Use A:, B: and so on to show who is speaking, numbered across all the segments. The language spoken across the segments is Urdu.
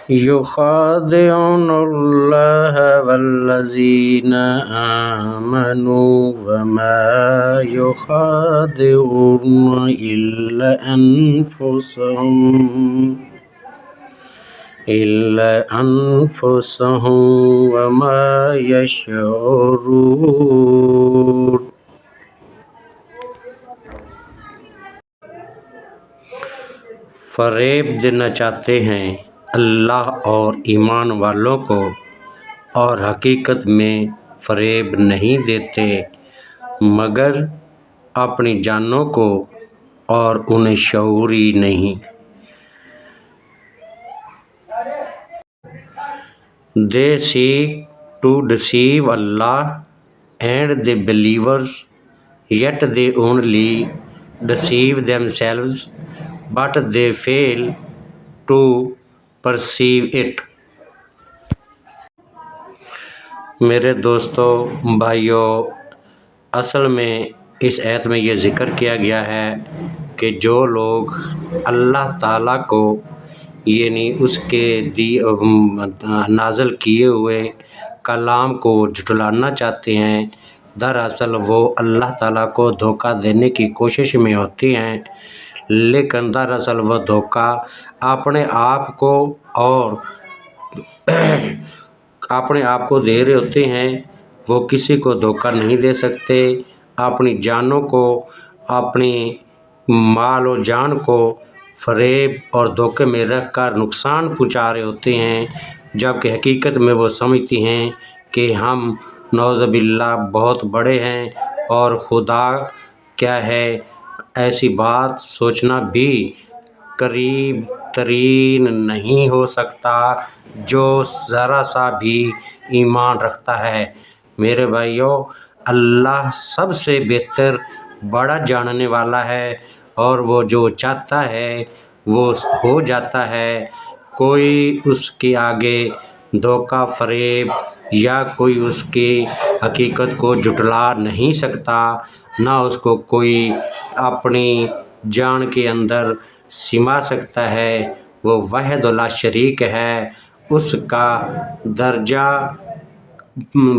A: يخادعون الله والذين آمنوا وما يخادعون إلا أنفسهم وما يشعرون۔ فریب دینا چاہتے ہیں اللہ اور ایمان والوں کو، اور حقیقت میں فریب نہیں دیتے مگر اپنی جانوں کو، اور انہیں شعور ہی نہیں۔ They seek to deceive Allah and the believers, yet they only deceive themselves, but they fail to perceive it۔ میرے دوستو، بھائیو، اصل میں اس آیت میں یہ ذکر کیا گیا ہے کہ جو لوگ اللہ تعالیٰ کو یعنی اس کے نازل کیے ہوئے کلام کو جھٹلانا چاہتے ہیں، دراصل وہ اللہ تعالیٰ کو دھوکہ دینے کی کوشش میں ہوتے ہیں، لیکن دراصل وہ دھوکہ اپنے آپ کو دے رہے ہوتے ہیں۔ وہ کسی کو دھوکہ نہیں دے سکتے، اپنی جانوں کو، اپنی مال و جان کو فریب اور دھوکے میں رکھ کر نقصان پہنچا رہے ہوتے ہیں، جبکہ حقیقت میں وہ سمجھتی ہیں کہ ہم نعوذ باللہ بہت بڑے ہیں اور خدا کیا ہے۔ ایسی بات سوچنا بھی قریب ترین نہیں ہو سکتا جو ذرا سا بھی ایمان رکھتا ہے۔ میرے بھائیو، اللہ سب سے بہتر بڑا جاننے والا ہے، اور وہ جو چاہتا ہے وہ ہو جاتا ہے۔ کوئی اس کے آگے دھوکہ فریب یا کوئی اس کی حقیقت کو جھٹلا نہیں سکتا، نہ اس کو کوئی اپنی جان کے اندر سما سکتا ہے۔ وہ واحد لا شریک ہے، اس کا درجہ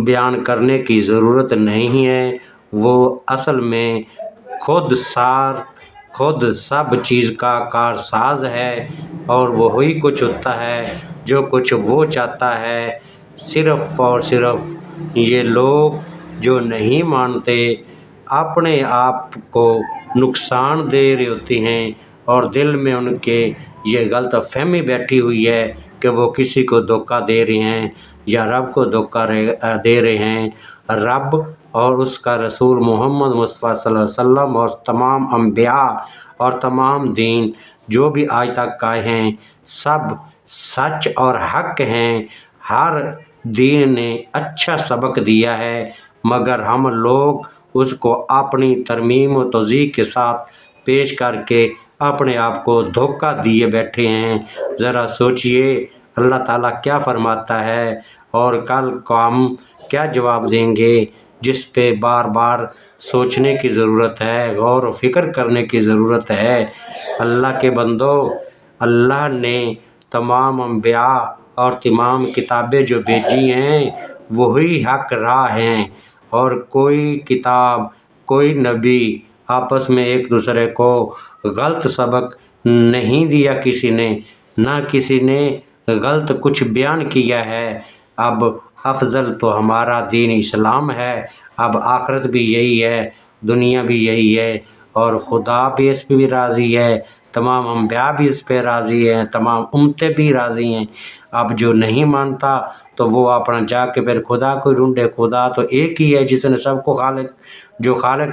A: بیان کرنے کی ضرورت نہیں ہے۔ وہ اصل میں خود سب چیز کا کارساز ہے، اور وہی کچھ ہوتا ہے جو کچھ وہ چاہتا ہے۔ صرف اور صرف یہ لوگ جو نہیں مانتے اپنے آپ کو نقصان دے رہے ہوتے ہیں، اور دل میں ان کے یہ غلط فہمی بیٹھی ہوئی ہے کہ وہ کسی کو دھوکہ دے رہے ہیں یا رب کو دھوکہ دے رہے ہیں۔ رب اور اس کا رسول محمد مصطفیٰ صلی اللہ علیہ وسلم اور تمام انبیاء اور تمام دین جو بھی آج تک آئے ہیں سب سچ اور حق ہیں۔ ہر دین نے اچھا سبق دیا ہے، مگر ہم لوگ اس کو اپنی ترمیم و توضیح کے ساتھ پیش کر کے اپنے آپ کو دھوکہ دیے بیٹھے ہیں۔ ذرا سوچئے اللہ تعالیٰ کیا فرماتا ہے، اور کل کو ہم کیا جواب دیں گے، جس پہ بار بار سوچنے کی ضرورت ہے، غور و فکر کرنے کی ضرورت ہے۔ اللہ کے بندو، اللہ نے تمام انبیاء اور تمام کتابیں جو بھیجی ہیں وہی حق راہ ہیں، اور کوئی کتاب، کوئی نبی آپس میں ایک دوسرے کو غلط سبق نہیں دیا کسی نے، نہ کسی نے غلط کچھ بیان کیا ہے۔ اب افضل تو ہمارا دین اسلام ہے، اب آخرت بھی یہی ہے، دنیا بھی یہی ہے، اور خدا بھی اس پہ بھی راضی ہے، تمام انبیاء بھی اس پہ راضی ہیں، تمام امتیں بھی راضی ہیں۔ اب جو نہیں مانتا تو وہ اپنا جا کے پھر خدا کو ڈھونڈے۔ خدا تو ایک ہی ہے جس نے سب کو خالق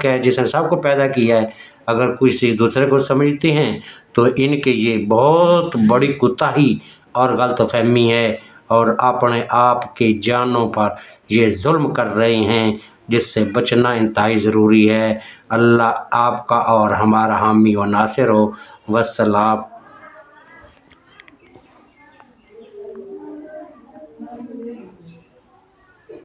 A: ہے، جس نے سب کو پیدا کیا ہے۔ اگر کسی دوسرے کو سمجھتے ہیں تو ان کے یہ بہت بڑی کوتاہی اور غلط فہمی ہے، اور اپنے آپ کی جانوں پر یہ ظلم کر رہے ہیں، جس سے بچنا انتہائی ضروری ہے۔ اللہ آپ کا اور ہمارا حامی و ناصر ہو۔ والسلام۔